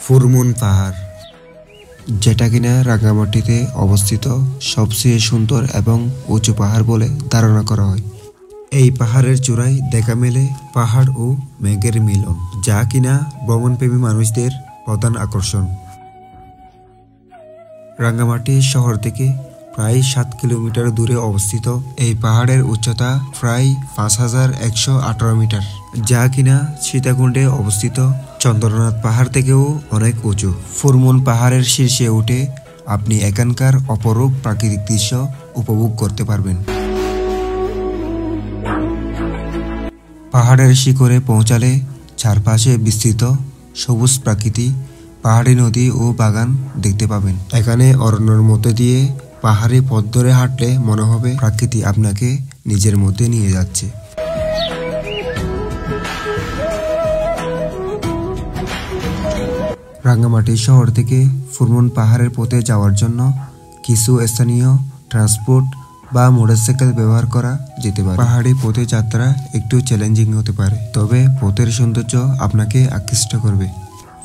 ফুরমুন পাহাড়, যেটা কিনা রাঙ্গামাটিতে অবস্থিত সবচেয়ে সুন্দর এবং উঁচু পাহাড় বলে ধারণা করা হয়। এই পাহাড়ের চূড়ায় দেখা মেলে পাহাড় ও মেঘের মিলন, যা কিনা ভ্রমণপ্রেমী মানুষদের প্রধান আকর্ষণ। রাঙ্গামাটি শহর থেকে প্রায় 7 কিলোমিটার দূরে অবস্থিত এই পাহাড়ের উচ্চতা প্রায় 5118 মিটার, যা কিনা সীতাকুণ্ডে অবস্থিত চন্দ্রনাথ পাহাড় থেকেও অনেক উঁচু। ফুরমুন পাহাড়ের শীর্ষে উঠে আপনি এখানকার অপরূপ প্রাকৃতিক দৃশ্য উপভোগ করতে পারবেন। পাহাড়ের শিখরে পৌঁছালে চারপাশে বিস্তৃত সবুজ প্রাকৃতি, পাহাড়ি নদী ও বাগান দেখতে পাবেন। এখানে অরণ্যের মধ্যে দিয়ে পাহাড়ি পথ ধরে হাঁটলে মনে হবে প্রকৃতি আপনাকে নিজের মধ্যে নিয়ে যাচ্ছে। রাঙ্গামাটি শহর থেকে ফুরমুন পাহাড়ের পথে যাওয়ার জন্য কিছু স্থানীয় ট্রান্সপোর্ট বা মোটরসাইকেল ব্যবহার করা যেতে পারে। পাহাড়ি পথে যাত্রা একটু চ্যালেঞ্জিং হতে পারে, তবে পথের সৌন্দর্য আপনাকে আকৃষ্ট করবে।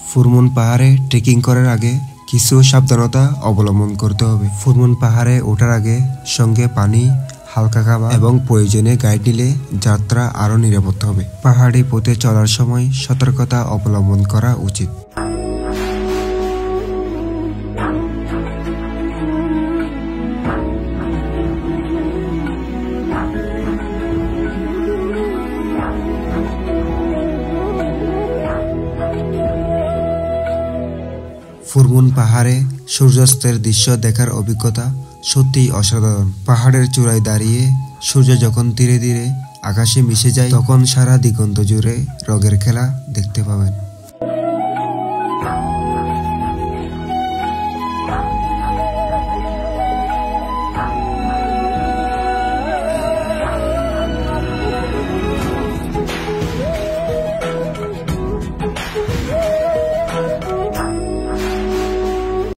ফুরমুন পাহাড়ে ট্রেকিং করার আগে কিছু সাবধানতা অবলম্বন করতে হবে। ফুরমুন পাহাড়ে ওঠার আগে সঙ্গে পানি, হালকা খাবার এবং প্রয়োজনে গাইড নিলে যাত্রা আরও নিরাপদ হবে। পাহাড়ি পথে চলার সময় সতর্কতা অবলম্বন করা উচিত। ফুরমুন পাহাড়ে সূর্যাস্তের দৃশ্য দেখার অভিজ্ঞতা সত্যিই অসাধারণ। পাহাড়ের চূড়ায় দাঁড়িয়ে সূর্য যখন ধীরে ধীরে আকাশে মিশে যায়, তখন সারা দিগন্ত জুড়ে রঙের খেলা দেখতে পাবেন।